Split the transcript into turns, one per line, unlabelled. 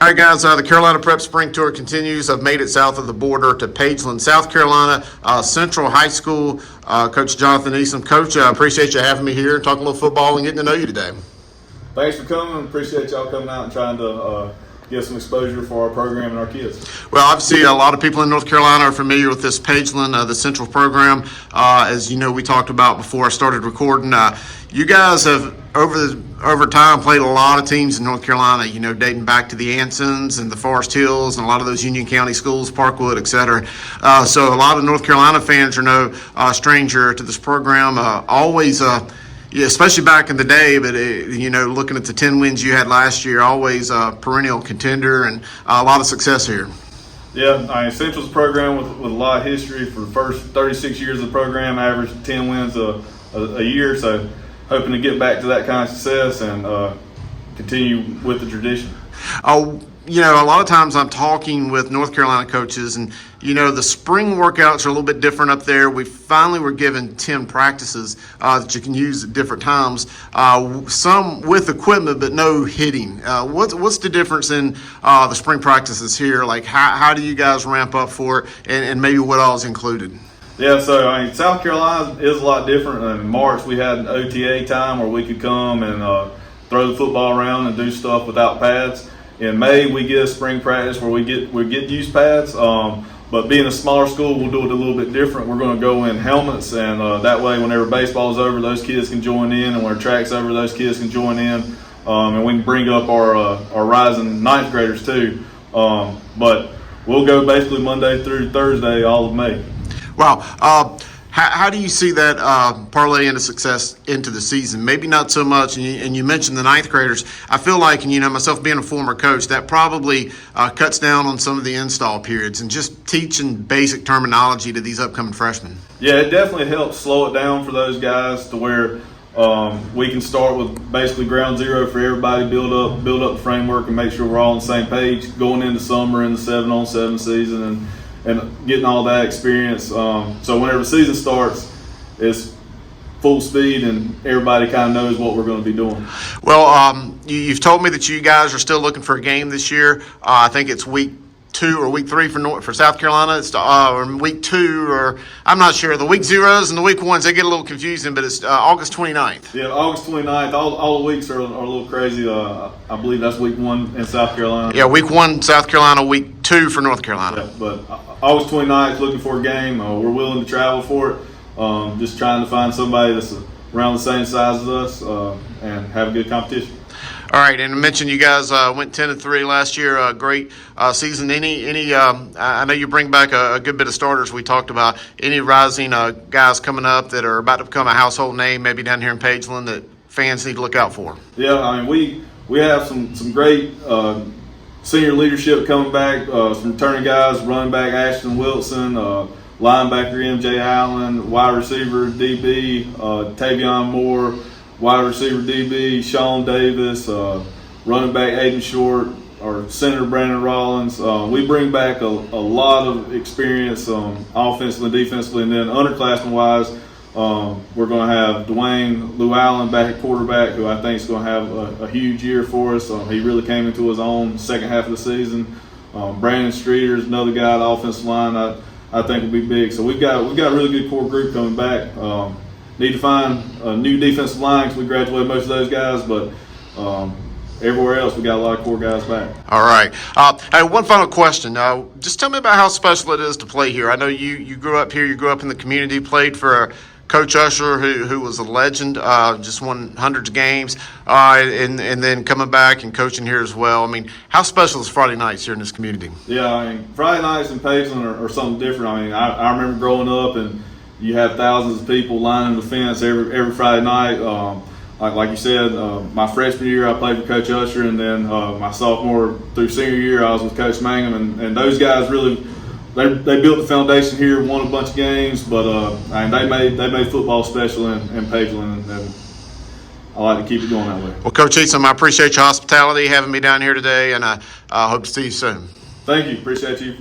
All right, guys, the Carolina Prep Spring Tour continues. I've made it south of the border to Pageland, South Carolina, Central High School. Coach Jonathan Eason. Coach, I appreciate you having me here and talking a little football and getting to know you today.
Thanks for coming. Appreciate y'all coming out and trying to give some exposure for our program and our kids.
Well, obviously, a lot of people in North Carolina are familiar with this Pageland, the Central program. As you know, we talked about before I started recording. You guys have, over time, played a lot of teams in North Carolina, you know, dating back to the Ansons and the Forest Hills and a lot of those Union County schools, Parkwood, et cetera. So a lot of North Carolina fans are no stranger to this program. Yeah, especially back in the day, but you know, looking at the 10 wins you had last year, always a perennial contender and a lot of success here.
Yeah, Central's a program with a lot of history. For the first 36 years of the program, averaged 10 wins a year. So hoping to get back to that kind of success and continue with the tradition.
You know, a lot of times I'm talking with North Carolina coaches, and you know, the spring workouts are a little bit different up there. We finally were given 10 practices that you can use at different times, some with equipment but no hitting. What's the difference in the spring practices here? Like, how do you guys ramp up for it, and maybe what all is included?
Yeah, so South Carolina is a lot different. In March, we had an OTA time where we could come and throw the football around and do stuff without pads. In May, we get a spring practice where we get to use pads. But being a smaller school, we'll do it a little bit different. We're going to go in helmets, and that way, whenever baseball's over, those kids can join in, and when track's over, those kids can join in, and we can bring up our rising ninth graders too. But we'll go basically Monday through Thursday, all of May.
Wow. How do you see that parlay into success into the season? Maybe not so much, and you mentioned the ninth graders. I feel like, and you know, myself being a former coach, that probably cuts down on some of the install periods and just teaching basic terminology to these upcoming freshmen.
Yeah, it definitely helps slow it down for those guys to where we can start with basically ground zero for everybody, build up the framework and make sure we're all on the same page going into summer in the 7-on-7 season and getting all that experience. So whenever the season starts, it's full speed and everybody kind of knows what we're going to be doing.
Well, you've told me that you guys are still looking for a game this year. I think it's week 2 or week 3 for South Carolina. It's or week 2, or I'm not sure. The week 0s and the week 1s, they get a little confusing, but it's August 29th.
Yeah, August 29th. All the weeks are a little crazy. I believe that's week 1 in South Carolina.
Yeah, week 1 South Carolina, week 2 for North Carolina.
Yeah, but August 29th, looking for a game. We're willing to travel for it. Just trying to find somebody that's around the same size as us and have a good competition.
All right, and I mentioned you guys went 10-3 last year. Great season. I know you bring back a good bit of starters. We talked about any rising guys coming up that are about to become a household name, maybe down here in Pageland, that fans need to look out for.
Yeah, we have some great senior leadership coming back. Some returning guys, running back Ashton Wilson, linebacker MJ Allen, wide receiver DB Tavion Moore, wide receiver DB Sean Davis, running back Aiden Short, or center Brandon Rollins. We bring back a lot of experience offensively and defensively, and then underclassmen-wise, we're going to have Dwayne Llewellyn back at quarterback, who I think is going to have a huge year for us. He really came into his own second half of the season. Brandon Streeter is another guy at the offensive line I think will be big. So we've got a really good core group coming back. Need to find a new defensive line because we graduated most of those guys, but everywhere else we got a lot of core guys back.
All right. Hey, one final question. Just tell me about how special it is to play here. I know you grew up here. You grew up in the community, played for Coach Usher, who was a legend, just won hundreds of games, and then coming back and coaching here as well. I mean, how special is Friday nights here in this community?
Yeah, Friday nights in Pageland are something different. I remember growing up and you have thousands of people lining the fence every Friday night. Like you said, my freshman year I played for Coach Usher, and then my sophomore through senior year I was with Coach Mangum, and those guys really they built the foundation here, won a bunch of games, but they made football special in Pageland, and I like to keep it going that way.
Well, Coach Eason, I appreciate your hospitality, having me down here today, and I hope to see you soon.
Thank you. Appreciate you.